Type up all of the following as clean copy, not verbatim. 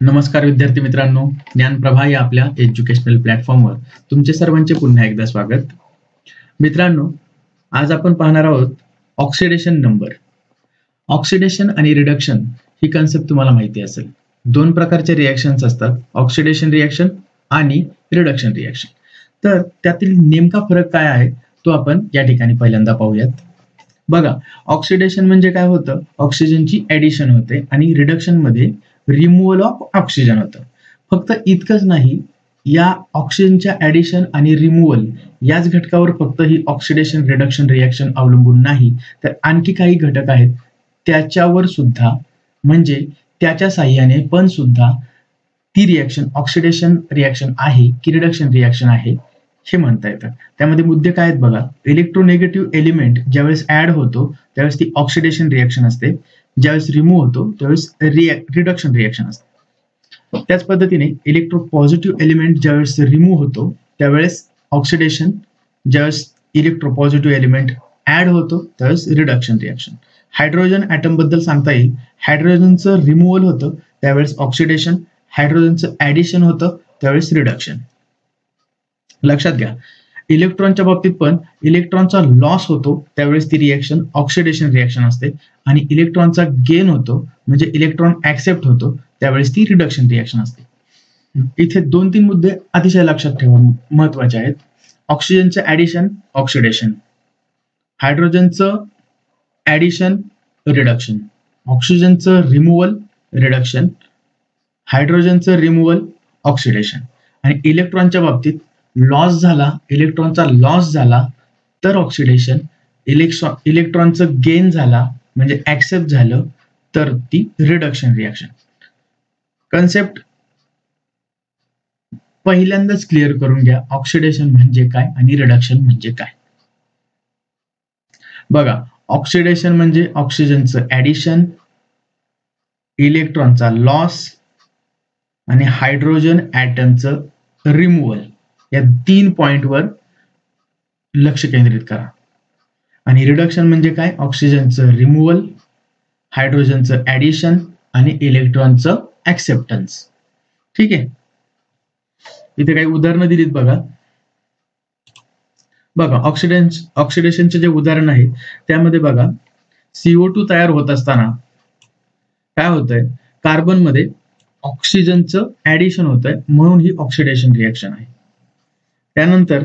नमस्कार विद्यार्थी मित्रांनो, ज्ञानप्रभा या आपल्या एज्युकेशनल प्लॅटफॉर्मवर तुमचे सर्वांचे पुन्हा एकदा स्वागत. मित्रांनो, आज आपण पाहणार आहोत ऑक्सिडेशन नंबर. ऑक्सिडेशन आणि रिडक्शन ही कन्सेप्ट तुम्हाला माहिती असेल. दोन प्रकारचे रिएक्शन्स असतात, ऑक्सिडेशन रिएक्शन आणि रिडक्शन रिएक्शन. तर त्यातील नेमका फरक काय आहे तो आपण या ठिकाणी पहिल्यांदा पाहूयात. बघा, ऑक्सिडेशन म्हणजे काय होतं, ऑक्सिजनची ऍडिशन होते आणि रिडक्शन मध्ये रिमूव्हल ऑफ ऑक्सिजन होतं. फक्त इतकंच नाही, या ऑक्सिजनच्या ऍडिशन आणि रिमूव्हल याच घटकावर फक्त ही ऑक्सिडेशन रिडक्शन रिएक्शन अवलंबून नाही, तर आणखी काही घटक आहेत त्याच्यावर सुद्धा, म्हणजे त्याच्या साह्याने पण सुद्धा ती रिएक्शन ऑक्सिडेशन रिएक्शन आहे की रिडक्शन रिएक्शन आहे हे म्हणता येतं. त्यामध्ये मुद्दे काय आहेत बघा. इलेक्ट्रोनेगेटिव्ह एलिमेंट ज्यावेळेस ऍड होतो त्यावेळेस ती ऑक्सिडेशन रिएक्शन असते, ज्यावेळेस रिमूव्ह होतो त्यावेळेस रिडक्शन रिएक्शन असते. त्याच पद्धतीने इलेक्ट्रो पॉझिटिव्ह एलिमेंट ज्यावेळेस रिमूव्ह होतो त्यावेळेस ऑक्सिडेशन, ज्यावेळेस इलेक्ट्रो पॉझिटिव्ह एलिमेंट ऍड होतो त्यावेळेस रिडक्शन रिएक्शन. हायड्रोजन ऍटम बद्दल सांगता येईल, हायड्रोजनचं रिमूव्हल होतं त्यावेळेस ऑक्सिडेशन, हायड्रोजनचं ऍडिशन होतं त्यावेळेस रिडक्शन. लक्षात घ्या, इलेक्ट्रॉनच्या बाबतीत पण इलेक्ट्रॉनचा लॉस होतो त्यावेळेस ती रिएक्शन ऑक्सिडेशन रिएक्शन असते, आणि इलेक्ट्रॉनचा गेन होतो म्हणजे इलेक्ट्रॉन ऍक्सेप्ट होतो त्यावेळेस ती रिडक्शन रिएक्शन असते. इथे 2-3 मुद्दे अतिशय लक्षात ठेवा, महत्वाचे आहेत. ऑक्सिजनचं ऍडिशन ऑक्सिडेशन, हायड्रोजनचं ऍडिशन रिडक्शन, ऑक्सिजनचं रिमूव्हल रिडक्शन, हायड्रोजनचं रिमूव्हल ऑक्सिडेशन. आणि इलेक्ट्रॉनच्या बाबतीत लॉस झाला, इलेक्ट्रॉनचा लॉस झाला तर ऑक्सिडेशन, इलेक्ट्रॉनचं गेन झाला म्हणजे ऍक्सेप्ट झालं तर ती रिडक्शन रिएक्शन. कन्सेप्ट पहिल्यांदाच क्लिअर करून घ्या, ऑक्सिडेशन म्हणजे काय आणि रिडक्शन म्हणजे काय. बघा, ऑक्सिडेशन म्हणजे ऑक्सिजनचं ऍडिशन, इलेक्ट्रॉनचा लॉस आणि हायड्रोजन ऍटमचं रिमूव्हल, या 3 पॉइंटवर लक्ष केंद्रित करा. आणि रिडक्शन म्हणजे काय, ऑक्सिजनचं रिमूव्हल, हायड्रोजनचं ऍडिशन आणि इलेक्ट्रॉनचं ऍक्सेप्टन्स. ठीक आहे, इथे काही उदाहरणं दिलीत बघा. बघा, ऑक्सिडेशनचे जे उदाहरण आहे त्यामध्ये बघा, CO2 तयार होत असताना काय होतंय, कार्बन मध्ये ऑक्सिजनचं ऍडिशन होतंय म्हणून ही ऑक्सिडेशन रिएक्शन आहे. त्यानंतर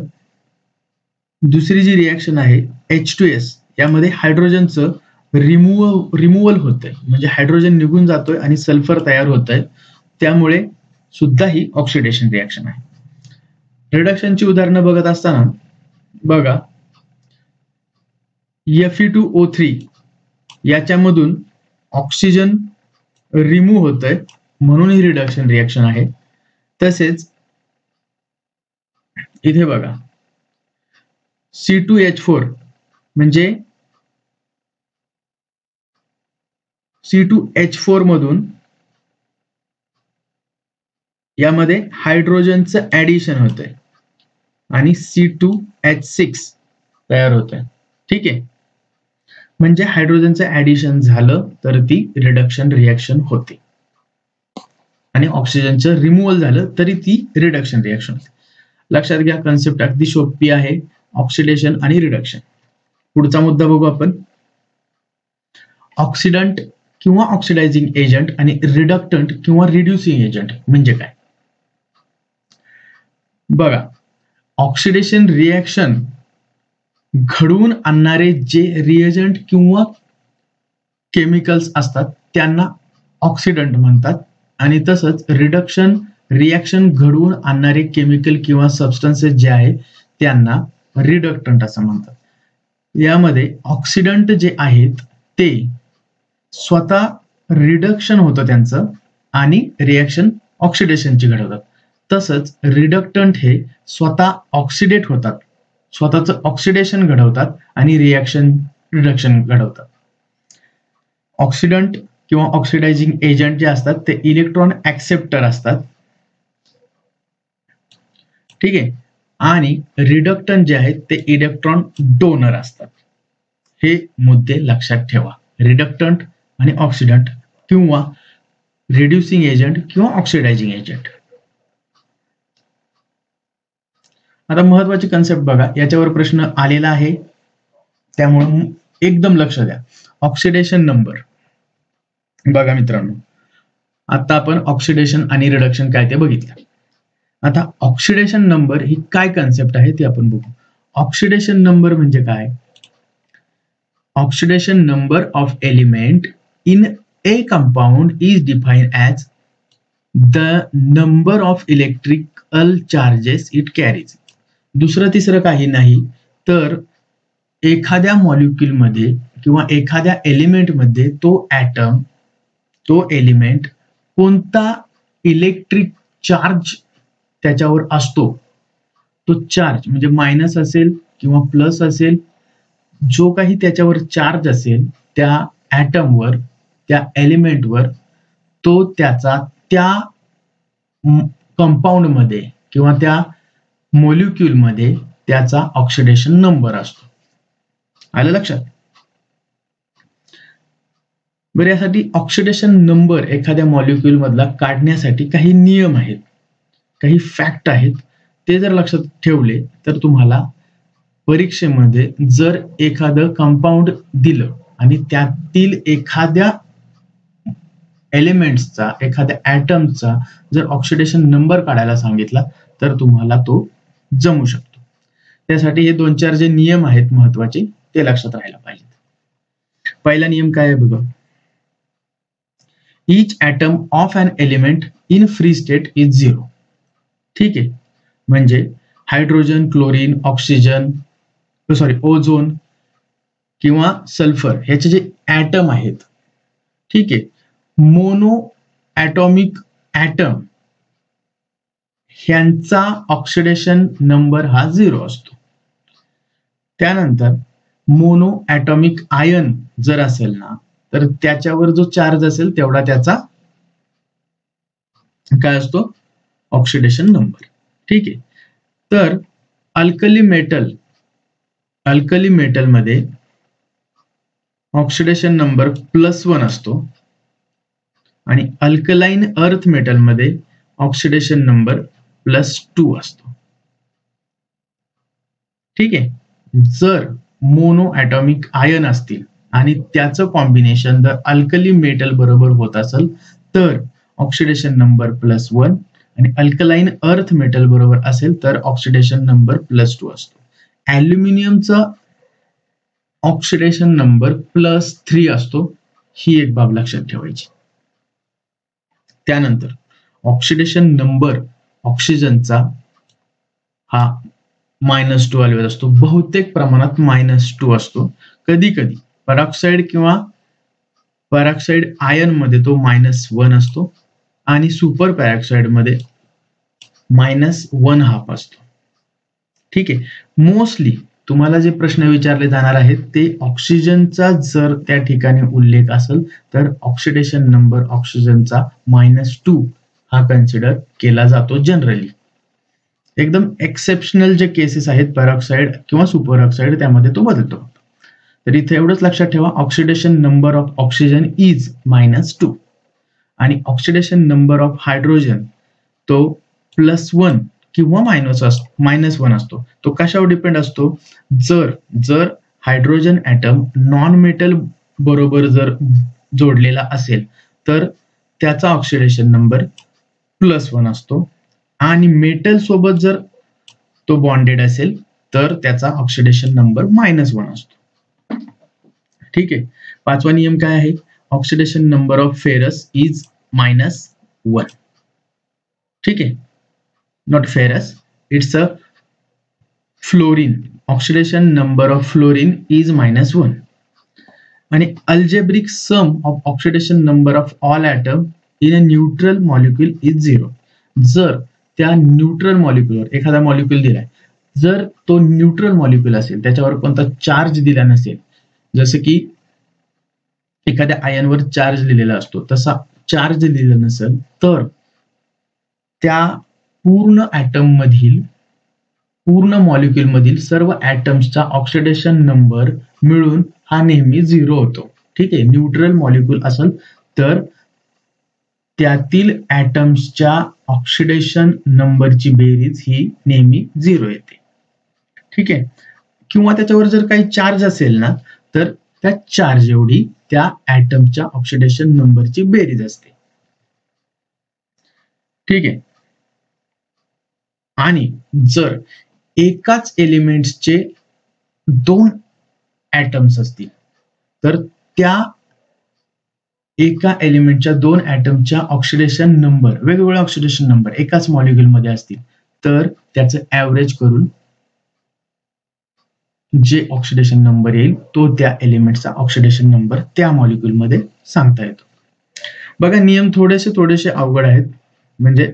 दुसरी जी रिएक्शन आहे H2S, यामध्ये हायड्रोजनचं रिमूव्हल होतंय म्हणजे हायड्रोजन निघून जातोय आणि सल्फर तयार होतंय, त्यामुळे सुद्धा ही ऑक्सिडेशन रिएक्शन आहे. रिडक्शनची उदाहरणं बघत असताना बघा, Fe2O3 याच्यामधून ऑक्सिजन रिमूव्ह होतंय म्हणून ही रिडक्शन रिएक्शन आहे. तसेच इथे बघा, C2H4 म्हणजे C2H4 मधून यामध्ये हायड्रोजनचं ऍडिशन होतंय आणि C2H6 तयार होतंय. ठीक आहे, म्हणजे हायड्रोजनचं ऍडिशन झालं तर ती रिडक्शन रिएक्शन होते आणि ऑक्सिजनचं रिमूव्हल झालं तरी ती रिडक्शन रिएक्शन होते. लक्षात घ्या, कन्सेप्ट अगदी सोपी आहे, ऑक्सिडेशन आणि रिडक्शन. पुढचा मुद्दा बघू आपण. ऑक्सिडंट किंवा ऑक्सिडायझिंग एजंट आणि रिडक्टंट किंवा रिड्युसिंग एजंट म्हणजे काय. बघा, ऑक्सिडेशन रिएक्शन घडवून आणणारे जे रिएजंट किंवा केमिकल्स असतात त्यांना ऑक्सिडंट म्हणतात, आणि तसंच रिडक्शन रिएक्शन घडवून आणणारे केमिकल किंवा सबस्टन्सेस जे आहे त्यांना रिडक्टंट असं म्हणतात. यामध्ये ऑक्सिडंट जे आहेत ते स्वतः रिडक्शन होतं त्यांचं आणि रिएक्शन ऑक्सिडेशनची घडवतात. तसंच रिडक्टंट हे स्वतः ऑक्सिडेट होतात, स्वतःचं ऑक्सिडेशन घडवतात आणि रिडक्शन घडवतात. ऑक्सिडंट किंवा ऑक्सिडायझिंग एजंट जे असतात ते इलेक्ट्रॉन ऍक्सेप्टर असतात. ठीक आहे, आणि रिडक्टंट जे आहेत ते इलेक्ट्रॉन डोनर असतात. हे मुद्दे लक्षात ठेवा. रिडक्टंट आणि ऑक्सिडंट किंवा रिड्युसिंग एजंट किंवा ऑक्सिडायझिंग एजंट. आता महत्वाची कन्सेप्ट बघा, याच्यावर प्रश्न आलेला आहे त्यामुळे एकदम लक्ष द्या. ऑक्सिडेशन नंबर बघा मित्रांनो, आता आपण ऑक्सिडेशन आणि रिडक्शन काय ते बघितलं. आता ऑक्सिडेशन नंबर ही काय कन्सेप्ट आहे ते आपण बघू. ऑक्सिडेशन नंबर म्हणजे काय? Oxidation number of element in A compound is defined as the number of electrical charges it carries. दुसरं तिसरं काही नाही, तर एखाद्या मॉलिक्यूल मध्ये किंवा एखाद्या एलिमेंट मध्ये तो ॲटम, तो एलिमेंट कोणता इलेक्ट्रिक चार्ज त्याच्यावर असतो, तो चार्ज म्हणजे मायनस असेल किंवा प्लस असेल, जो काही त्याच्यावर चार्ज असेल त्या ॲटमवर, त्या एलिमेंटवर, तो त्याचा त्या कंपाऊंड मध्ये किंवा त्या मॉलिक्यूल मध्ये त्याचा ऑक्सिडेशन नंबर असतो. आलं लक्षात? बरं, यासाठी ऑक्सिडेशन नंबर एखाद्या मॉलिक्यूल मधला काढण्यासाठी काही नियम आहेत, काही फॅक्ट आहेत. ते जर लक्षात ठेवले तर तुम्हाला परीक्षेमध्ये जर एखादं कंपाऊंड दिलं आणि त्यातील एखाद्या एलिमेंट्सचा, एखाद्या ॲटमचा जर ऑक्सिडेशन नंबर काढायला सांगितला तर तुम्हाला तो जमू शकतो. त्यासाठी हे 2-4 जे नियम आहेत महत्वाचे ते लक्षात राहायला पाहिजेत. पहिला नियम काय आहे बघा. Each atom of an element in free state is zero. ठीक आहे, म्हणजे हायड्रोजन, क्लोरीन, ऑक्सिजन, ओझोन किंवा सल्फर ह्याचे जे ॲटम आहेत, ठीक आहे, मोनो ॲटॉमिक ॲटम ह्यांचा ऑक्सिडेशन नंबर हा 0 असतो. त्यानंतर मोनो ॲटॉमिक आयन जर असेल ना, तर त्याच्यावर जो चार्ज असेल तेवढा त्याचा काय असतो, ऑक्सिडेशन नंबर. ठीक आहे, तर अल्कली मेटल मध्ये ऑक्सिडेशन नंबर +1 असतो आणि अल्कलाइन अर्थ मेटल मध्ये ऑक्सिडेशन नंबर +2 असतो. ठीक आहे, जर मोनो ॲटॉमिक आयन असतील आणि त्याचं कॉम्बिनेशन जर अल्कली मेटल बरोबर होत असेल तर ऑक्सिडेशन नंबर +1 आणि अल्कलाइन अर्थ मेटल बरोबर असेल तर ऑक्सिडेशन नंबर +2 असतो. ॲल्युमिनियमचा ऑक्सिडेशन नंबर +3 असतो. ही एक बाब लक्षात ठेवायची. त्यानंतर ऑक्सिडेशन नंबर ऑक्सिजनचा हा -2 आलेला असतो. बहुतेक प्रमाणात -2 असतो. कधी कधी पेरॉक्साइड किंवा पेरॉक्साइड आयन मध्ये तो -1 असतो आणि सुपर पेरॉक्साइड मध्ये -1/2 असतो. ठीक आहे, मोस्टली तुम्हाला जे प्रश्न विचारले जाणार आहेत ते ऑक्सिजनचा जर त्या ठिकाणी उल्लेख असेल तर ऑक्सिडेशन नंबर ऑक्सिजनचा -2 हा कन्सिडर केला जातो जनरली. एकदम एक्सेप्शनल जे केसेस आहेत पेरॉक्साइड किंवा सुपर ऑक्साइड त्यामध्ये तो बदलतो. तर इथे एवढंच लक्षात ठेवा, oxidation number of oxygen is -2 आणि ऑक्सिडेशन नंबर ऑफ हायड्रोजन तो +1 किंवा -1 असतो. तो कशावर डिपेंड असतो, जर हायड्रोजन ॲटम नॉन मेटल बरोबर जर जोडलेला असेल तर त्याचा ऑक्सिडेशन नंबर +1 असतो आणि मेटल सोबत जर तो बॉन्डेड असेल तर त्याचा ऑक्सिडेशन नंबर -1 असतो. ठीक आहे, पाचवा नियम काय आहे, oxidation number of ferrous is -1. ठीक आहे, not ferrous, it's a fluorine. Oxidation number of fluorine is -1 आणि algebraic sum of oxidation number of all atom in a neutral molecule is 0. जर त्या न्यूट्रल मॉलिक्यूलवर एखादा मॉलिक्यूल दिलाय, जर तो न्यूट्रल मॉलिक्यूल असेल, त्याच्यावर कोणता चार्ज दिला नसेल, जसं की एखाद्या आयनवर चार्ज लिहिलेला असतो तसा चार्ज दिलेला नसेल तर त्या पूर्ण ॲटम मधील, पूर्ण मॉलिक्यूल मधील सर्व ॲटम्सचा ऑक्सिडेशन नंबर मिळून हा नेहमी 0 होतो. ठीक आहे, न्यूट्रल मॉलिक्यूल असेल तर त्यातील ऍटम्सच्या ऑक्सिडेशन नंबरची बेरीज ही नेहमी 0 येते. ठीक आहे. किंवा त्याच्यावर जर काही चार्ज असेल ना, तर त्या चार्ज एवढी त्या ऍटमच्या ऑक्सिडेशन नंबरची बेरीज असते. ठीक आहे. आणि जर एकाच एलिमेंट्सचे 2 ऍटम्स असतील, तर त्या एका एलिमेंटच्या 2 ऍटमच्या ऑक्सिडेशन नंबर, वेगवेगळे ऑक्सिडेशन नंबर एकाच मॉलिक्युल मध्ये असतील, तर त्याचं ऍव्हरेज करून जे ऑक्सिडेशन नंबर येईल तो त्या एलिमेंटचा ऑक्सिडेशन नंबर त्या मॉलिक्युल मध्ये सांगता येतो. बघा, नियम थोडेसे अवघड आहेत, म्हणजे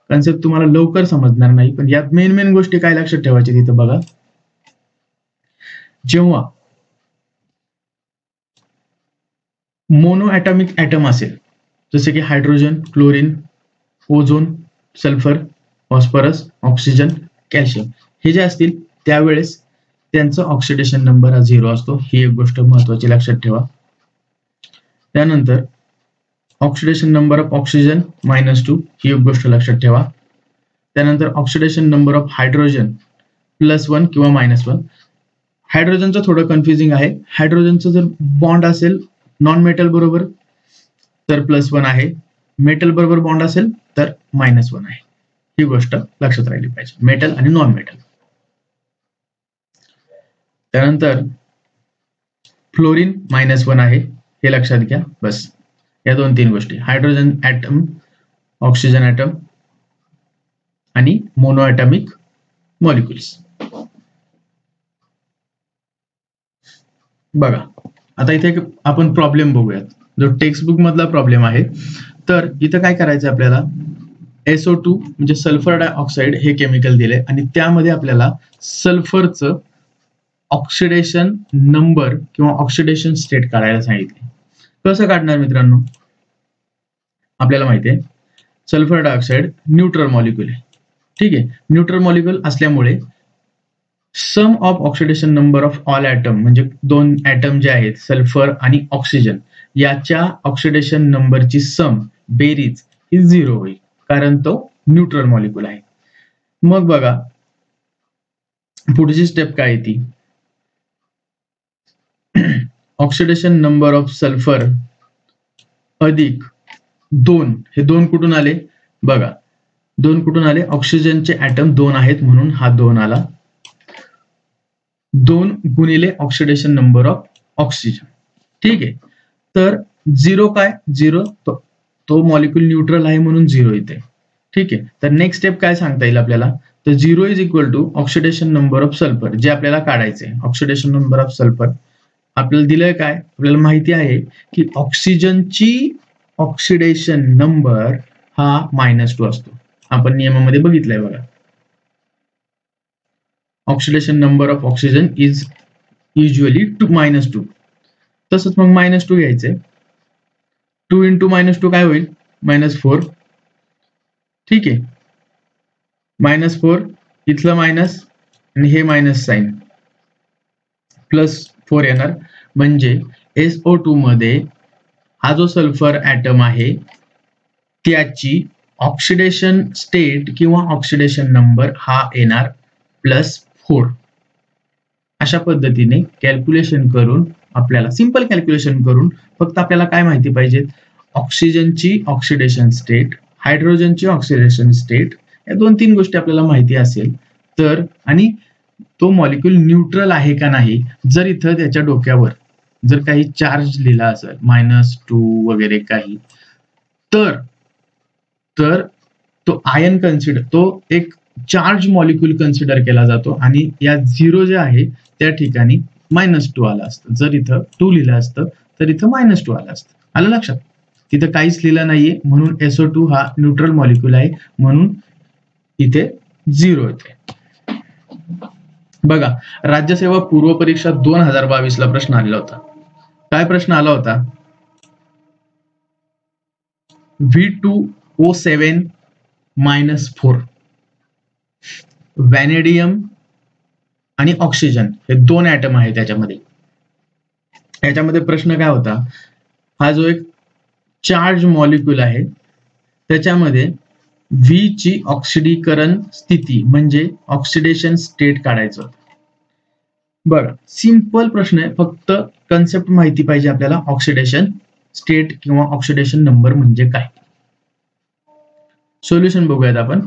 कन्सेप्ट तुम्हाला लवकर समजणार नाही, पण यात मेन गोष्टी काय लक्षात ठेवायची तिथं बघा. जेव्हा मोनो ॲटॉमिक ॲटम असेल, जसे की hydrogen, chlorine, ozone, sulphur, phosphorus, oxygen, calcium, हे जे असतील त्यावेळेस त्यांचा ऑक्सिडेशन नंबर हा 0 असतो. ही एक गोष्ट महत्वाची लक्षात ठेवा. त्यानंतर ऑक्सिडेशन नंबर ऑफ ऑक्सिजन -2, ही एक गोष्ट लक्षात ठेवा. त्यानंतर ऑक्सिडेशन नंबर ऑफ हायड्रोजन +1 किंवा -1. हायड्रोजनचं थोडं कन्फ्युजिंग आहे. हायड्रोजनचं जर बॉन्ड असेल नॉन मेटल बरोबर तर +1 आहे, मेटल बरोबर बॉन्ड असेल तर -1 आहे. ही गोष्ट लक्षात राहिली पाहिजे, मेटल आणि नॉन मेटल. त्यानंतर फ्लोरीन -1 आहे, हे लक्षात घ्या. बस या 2-3 गोष्टी, हायड्रोजन ॲटम, ऑक्सिजन ॲटम आणि मोनो ॲटॉमिक मॉलिक्युल्स. बघा, आता इथे आपण प्रॉब्लेम बघूयात, जो टेक्स्टबुक मधला प्रॉब्लेम आहे. तर इथं काय करायचं आपल्याला, SO2 म्हणजे सल्फर डायऑक्साईड हे केमिकल दिले आणि त्यामध्ये आपल्याला सल्फरचं ऑक्सिडेशन नंबर किंवा ऑक्सिडेशन स्टेट काढायला सांगितले. कसं काढणार मित्रांनो, आपल्याला माहिती आहे सल्फर डायऑक्साईड न्यूट्रल मॉलिक्युल आहे. ठीक आहे. न्यूट्रल मॉलिक्युल असल्यामुळे sum of oxidation number of all atom, म्हणजे 2 ॲटम जे आहेत सल्फर आणि ऑक्सिजन, याच्या ऑक्सिडेशन नंबरची सम, बेरीज ही 0 होईल, कारण तो न्यूट्रल मॉलिक्युल आहे. मग बघा पुढची स्टेप काय आहे ती, ऑक्सिडेशन नंबर ऑफ सल्फर अधिक 2, हे 2 कुठून आले बघा, 2 कुठून आले, ऑक्सिजनचे ॲटम 2 आहेत म्हणून हा 2 आला, 2 गुणिले ऑक्सिडेशन नंबर ऑफ ऑक्सिजन. ठीक आहे. तर 0 काय, 0 तो मॉलिक्युल न्यूट्रल आहे म्हणून 0 येते. ठीक आहे. तर नेक्स्ट स्टेप काय सांगता येईल आपल्याला, तर 0 is equal to oxidation number of sulphur, जे आपल्याला काढायचे. ऑक्सिडेशन नंबर ऑफ सल्फर आपल्याला दिलंय काय, आपल्याला माहिती आहे की ऑक्सिजनची ऑक्सिडेशन नंबर हा -2 असतो. आपण नियमामध्ये बघितलंय बघा, oxidation number of oxygen is usually -2. तसंच मग -2 घ्यायचंय, 2 × -2 काय होईल, -4. ठीक आहे. -4 इथलं मायनस आणि हे मायनस साइन, +4 येणार, म्हणजे SO2 मध्ये हा जो सल्फर ॲटम आहे त्याची ऑक्सिडेशन स्टेट किंवा ऑक्सिडेशन नंबर हा येणार +4. अशा पद्धतीने कॅल्क्युलेशन करून आपल्याला, सिंपल कॅल्क्युलेशन करून, फक्त आपल्याला काय माहिती पाहिजे, ऑक्सिजनची ऑक्सिडेशन स्टेट, हायड्रोजनची ऑक्सिडेशन स्टेट, या 2-3 गोष्टी आपल्याला माहिती असेल तर, आणि तो मॉलिक्युल न्यूट्रल आहे का नाही. जर इथं त्याच्या डोक्यावर जर काही चार्ज लिहिला असेल -2 वगैरे काही, तर तो आयन कन्सिडर, तो एक चार्ज मॉलिक्युल कन्सिडर केला जातो आणि या 0 जे आहे त्या ठिकाणी -2 आला असतं. जर इथं 2 लिहिलं असतं तर इथं -2 आलं असतं. आलं लक्षात. तिथं काहीच लिहिलं नाहीये म्हणून SO2 हा न्यूट्रल मॉलिक्युल आहे म्हणून इथे 0 येते. बघा, राज्यसेवा पूर्व परीक्षा 2022 ला प्रश्न आलेला होता. काय प्रश्न आला होता, V2O7 -4, व्हॅनेडियम आणि ऑक्सिजन हे 2 ॲटम आहे त्याच्यामध्ये. याच्यामध्ये प्रश्न काय होता, हा जो एक चार्ज मॉलिक्युल आहे त्याच्यामध्ये व्ही ची ऑक्सिडीकरण स्थिती म्हणजे ऑक्सिडेशन स्टेट काढायचं. बघा सिंपल प्रश्न आहे, फक्त कन्सेप्ट माहिती पाहिजे आपल्याला. ऑक्सिडेशन स्टेट किंवा ऑक्सिडेशन नंबर म्हणजे काय. सोल्युशन बघूयात आपण.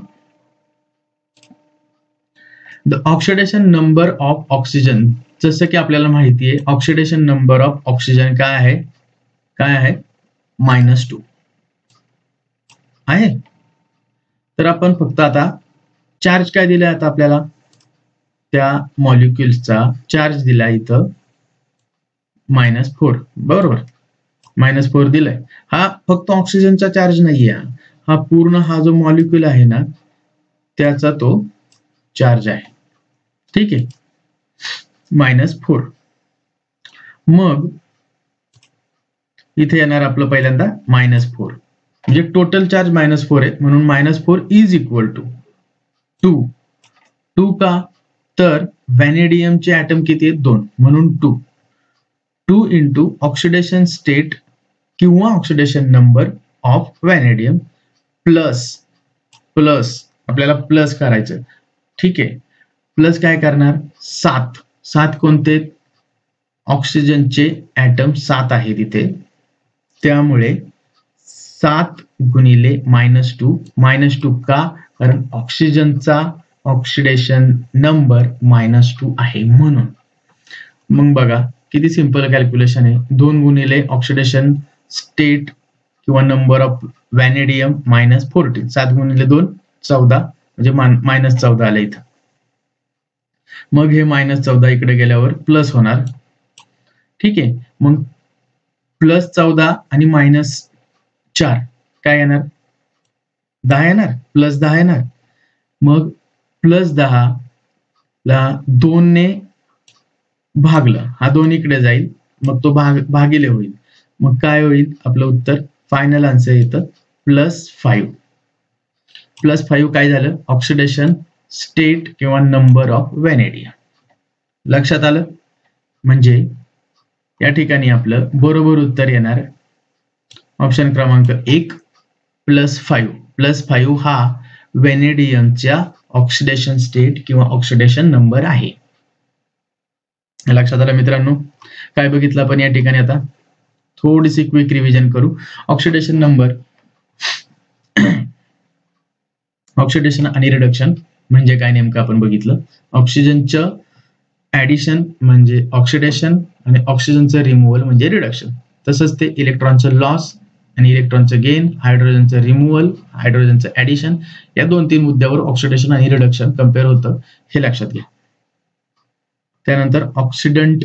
The oxidation number of oxygen, जसं की आपल्याला माहिती आहे ऑक्सिडेशन नंबर ऑफ ऑक्सिजन काय आहे, -2 आहे. तर आपण फक्त आता चार्ज काय दिलाय, आता आपल्याला त्या मॉलिक्युल्सचा चार्ज दिला इथं -4, बरोबर. -4 दिलाय. हा फक्त ऑक्सिजनचा चार्ज नाहीये, हा पूर्ण हा जो मॉलिक्युल आहे ना त्याचा तो चार्ज आहे. ठीक आहे, -4. मग इथे येणार आपलं पहिल्यांदा -4, म्हणजे टोटल चार्ज -4 आहे, म्हणून -4 इज इक्वल टू 2. का तर व्हॅनेडियमचे ऍटम किती आहेत, 2, म्हणून 2 इंटू ऑक्सिडेशन स्टेट किंवा oxidation number of vanadium plus आपल्याला प्लस करायचं. ठीक आहे, प्लस काय करणार, 7 कोणते, ऑक्सिजनचे ऍटम 7 आहेत इथे, त्यामुळे 7 गुणिले -2 का, कारण ऑक्सिजनचा ऑक्सिडेशन नंबर -2 आहे म्हणून. मग बघा किती सिंपल कॅल्क्युलेशन आहे. 2 गुणिले ऑक्सिडेशन स्टेट किंवा नंबर ऑफ व्हॅनेडियम -14, 7 गुणिले 2 14, म्हणजे -14 आलं इथं. मग हे -14 इकडे गेल्यावर प्लस होणार. ठीक आहे, मग +14 आणि -4 काय येणार, 10 येणार, +10 येणार. मग +10 ला 2 ने भागलं, हा 2 इकडे जाईल, मग तो भागिले होईल. मग काय होईल, आपलं उत्तर फायनल आन्सर येतं +5. +5 काय झालं, ऑक्सिडेशन स्टेट किंवा नंबर ऑफ व्हॅनेडियम. लक्षात आलं. म्हणजे या ठिकाणी आपलं बरोबर उत्तर येणार ऑप्शन क्रमांक 1 +5 हा व्हॅनेडियमच्या ऑक्सिडेशन स्टेट किंवा ऑक्सिडेशन नंबर आहे. लक्षात आलं मित्रांनो. काय बघितलं आपण या ठिकाणी, आता थोडीशी क्विक रिव्हिजन करू. ऑक्सिडेशन नंबर, ऑक्सिडेशन आणि रिडक्शन म्हणजे काय नेमकं आपण बघितलं. ऑक्सिजनचं ऍडिशन म्हणजे ऑक्सिडेशन आणि ऑक्सिजनचं रिमूव्हल म्हणजे रिडक्शन. तसंच ते इलेक्ट्रॉनचं लॉस आणि इलेक्ट्रॉनचं गेन, हायड्रोजनचं रिमूव्हल, हायड्रोजनचं ऍडिशन, या 2-3 मुद्द्यावर ऑक्सिडेशन आणि रिडक्शन कम्पेअर होतं, हे लक्षात घ्या. त्यानंतर ऑक्सिडंट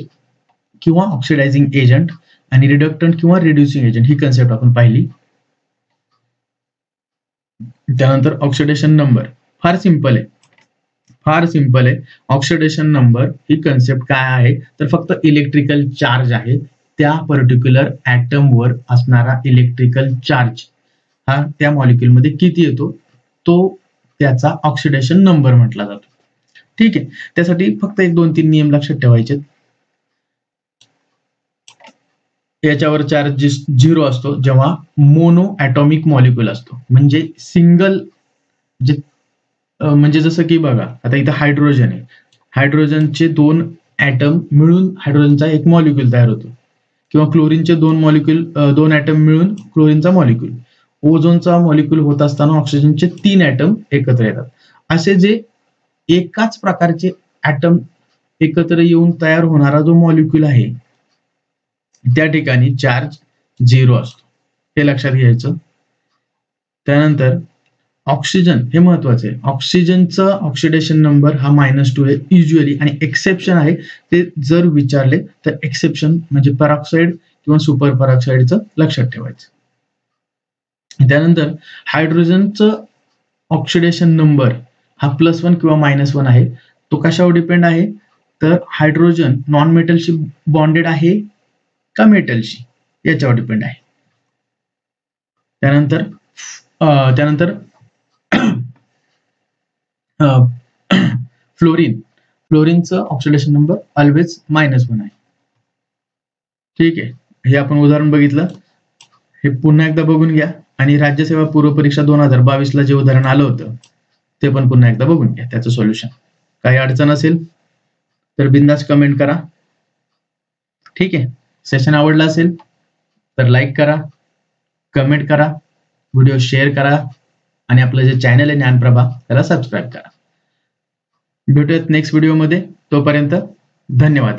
किंवा ऑक्सिडायझिंग एजंट आणि रिडक्टंट किंवा रिड्युसिंग एजंट ही कन्सेप्ट आपण पाहिली. त्यानंतर ऑक्सिडेशन नंबर फार सिंपल आहे. ऑक्सिडेशन नंबर ही कन्सेप्ट काय आहे, तर फक्त इलेक्ट्रिकल चार्ज आहे. त्या पर्टिक्युलर ऍटम वर असणारा इलेक्ट्रिकल चार्ज हा त्या मॉलिक्युल मध्ये किती येतो, तो त्याचा ऑक्सिडेशन नंबर म्हटला जातो. ठीक आहे, त्यासाठी फक्त 1-2-3 नियम लक्षात ठेवायचे. याच्यावर चार्ज 0 असतो जेव्हा मोनो ॲटॉमिक मॉलिक्युल असतो, म्हणजे सिंगल, म्हणजे जसं की बघा आता इथं हायड्रोजन आहे, हायड्रोजनचे 2 ॲटम मिळून हायड्रोजनचा एक मॉलिक्युल तयार होतो, किंवा क्लोरीनचे 2 ॲटम मिळून क्लोरीनचा मॉलिक्युल. ओझोनचा मॉलिक्युल होत असताना ऑक्सिजनचे 3 ॲटम एकत्र येतात. असे जे एकाच प्रकारचे ॲटम एकत्र येऊन तयार होणारा जो मॉलिक्युल आहे त्या ठिकाणी चार्ज 0 असतो, हे लक्षात घ्यायचं. त्यानंतर ऑक्सिजन हे महत्वाचं आहे. ऑक्सिजनचा ऑक्सिडेशन नंबर हा -2 आहे युजली, आणि एक्सेप्शन आहे ते जर विचारले तर एक्सेप्शन म्हणजे पेरॉक्साईड किंवा सुपर पेरॉक्साईडचं लक्षात ठेवायचं. त्यानंतर हायड्रोजनचं ऑक्सिडेशन नंबर हा +1 किंवा -1 आहे. तो कशावर डिपेंड आहे, तर हायड्रोजन नॉन मेटलशी बॉन्डेड आहे का मेटलशी, याच्यावर डिपेंड आहे. त्यानंतर फ्लोरीनचं ऑक्सिडेशन नंबर ऑलवेज -1 आहे. ठीक आहे, हे आपण उदाहरण बघितलं, हे पुन्हा एकदा बघून घ्या आणि राज्यसेवा पूर्व परीक्षा 2022 ला जे उदाहरण आलं होतं ते पण पुन्हा एकदा बघून घ्या, त्याचं सोल्युशन. काही अडचण असेल तर बिंदास कमेंट करा. ठीक आहे. सेशन आवडला असेल तर लाईक करा, कमेंट करा, व्हिडिओ शेअर करा आणि आपलं जे चॅनल आहे ज्ञानप्रभा त्याला सबस्क्राईब करा. भेटूयात नेक्स्ट व्हिडिओमध्ये. तोपर्यंत धन्यवाद.